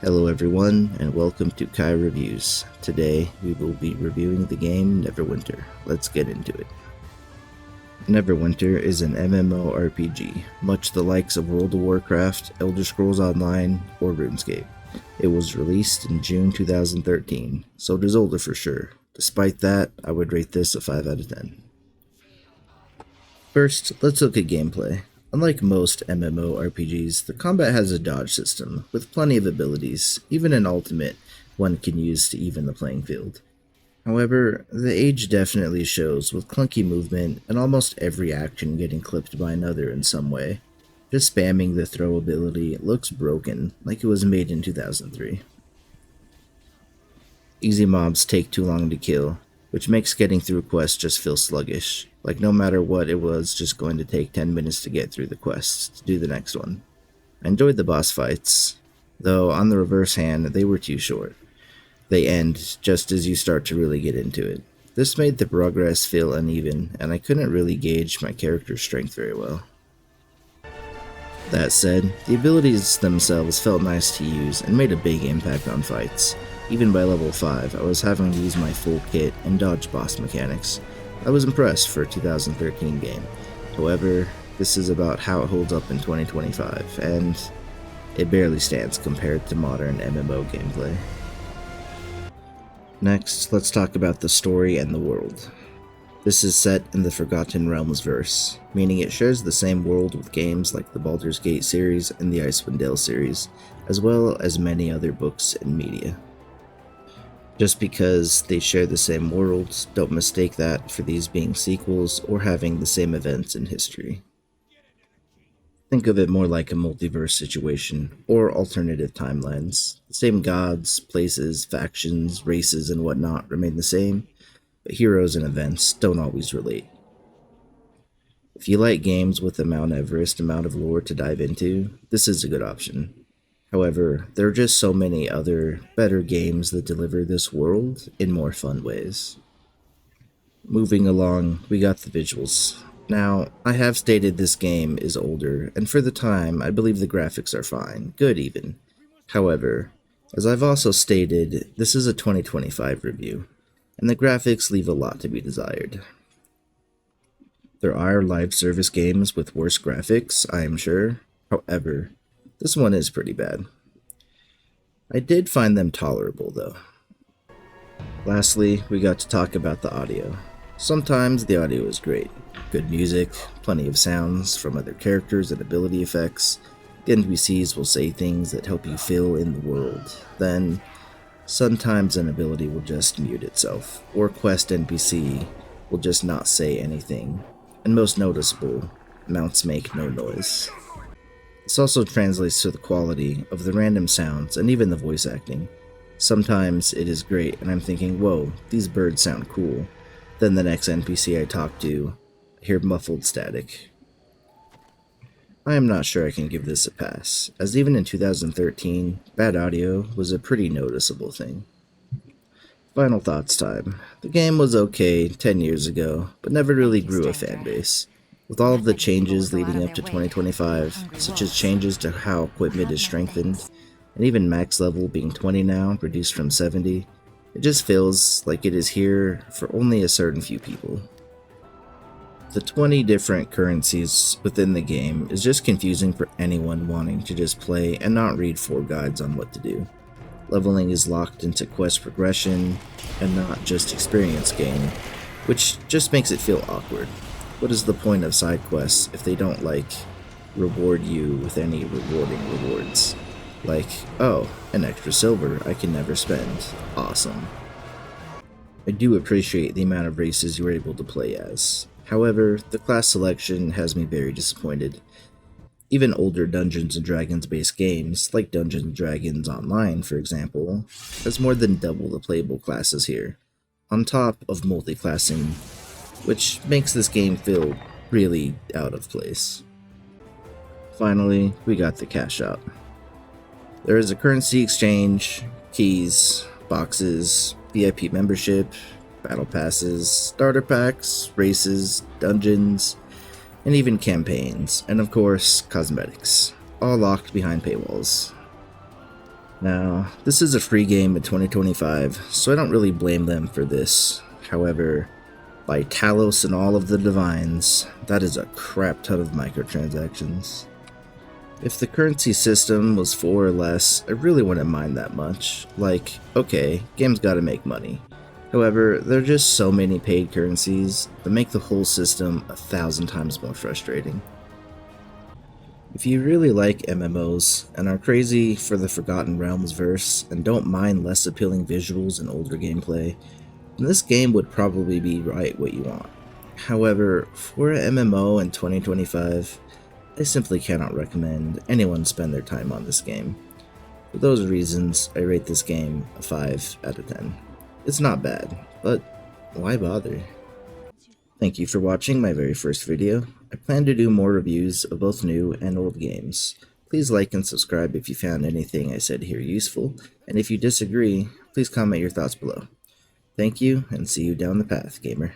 Hello everyone, and welcome to Kai Reviews. Today, we will be reviewing the game Neverwinter. Let's get into it. Neverwinter is an MMORPG, much the likes of World of Warcraft, Elder Scrolls Online, or RuneScape. It was released in June 2013, so it is older for sure. Despite that, I would rate this a 5 out of 10. First, let's look at gameplay. Unlike most MMORPGs, the combat has a dodge system, with plenty of abilities, even an ultimate one can use to even the playing field. However, the age definitely shows, with clunky movement and almost every action getting clipped by another in some way. Just spamming the throw ability looks broken, like it was made in 2003. Easy mobs take too long to kill, which makes getting through quests just feel sluggish, like no matter what it was just going to take 10 minutes to get through the quests to do the next one. I enjoyed the boss fights, though on the reverse hand, they were too short. They end just as you start to really get into it. This made the progress feel uneven, and I couldn't really gauge my character's strength very well. That said, the abilities themselves felt nice to use and made a big impact on fights. Even by level 5, I was having to use my full kit and dodge boss mechanics. I was impressed for a 2013 game. However, this is about how it holds up in 2025, and it barely stands compared to modern MMO gameplay. Next, let's talk about the story and the world. This is set in the Forgotten Realms verse, meaning it shares the same world with games like the Baldur's Gate series and the Icewind Dale series, as well as many other books and media. Just because they share the same world, don't mistake that for these being sequels or having the same events in history. Think of it more like a multiverse situation, or alternative timelines. The same gods, places, factions, races, and whatnot remain the same, but heroes and events don't always relate. If you like games with a Mount Everest amount of lore to dive into, this is a good option. However, there are just so many other, better games that deliver this world in more fun ways. Moving along, we got the visuals. Now, I have stated this game is older, and for the time, I believe the graphics are fine, good even. However, as I've also stated, this is a 2025 review, and the graphics leave a lot to be desired. There are live service games with worse graphics, I am sure. However, this one is pretty bad. I did find them tolerable though. Lastly, we got to talk about the audio. Sometimes the audio is great. Good music, plenty of sounds from other characters and ability effects. The NPCs will say things that help you feel in the world. Then, sometimes an ability will just mute itself, or quest NPC will just not say anything. And most noticeable, mounts make no noise. This also translates to the quality of the random sounds and even the voice acting. Sometimes it is great and I'm thinking, whoa, these birds sound cool. Then the next NPC I talk to, I hear muffled static. I am not sure I can give this a pass, as even in 2013, bad audio was a pretty noticeable thing. Final thoughts time. The game was okay 10 years ago, but never really grew a fan base. With all of the changes leading up to 2025, such as changes to how equipment is strengthened, and even max level being 20 now, reduced from 70, it just feels like it is here for only a certain few people. The 20 different currencies within the game is just confusing for anyone wanting to just play and not read 4 guides on what to do. Leveling is locked into quest progression and not just experience gain, which just makes it feel awkward. What is the point of side quests if they don't, reward you with any rewarding rewards? Like, oh, an extra silver I can never spend. Awesome. I do appreciate the amount of races you are able to play as. However, the class selection has me very disappointed. Even older Dungeons & Dragons based games, like Dungeons & Dragons Online for example, has more than double the playable classes here, on top of multi-classing, which makes this game feel really out of place. Finally, we got the cash shop. There is a currency exchange, keys, boxes, VIP membership, battle passes, starter packs, races, dungeons, and even campaigns, and of course, cosmetics, all locked behind paywalls. Now, this is a free game in 2025, so I don't really blame them for this. However, by Talos and all of the Divines, that is a crap ton of microtransactions. If the currency system was 4 or less, I really wouldn't mind that much. Like, okay, games gotta make money. However, there are just so many paid currencies that make the whole system 1,000 times more frustrating. If you really like MMOs and are crazy for the Forgotten Realms verse and don't mind less appealing visuals and older gameplay, then this game would probably be right what you want. However, for an MMO in 2025, I simply cannot recommend anyone spend their time on this game. For those reasons, I rate this game a 5 out of 10. It's not bad, but why bother? Thank you for watching my very first video. I plan to do more reviews of both new and old games. Please like and subscribe if you found anything I said here useful, and if you disagree, please comment your thoughts below. Thank you, and see you down the path, gamer.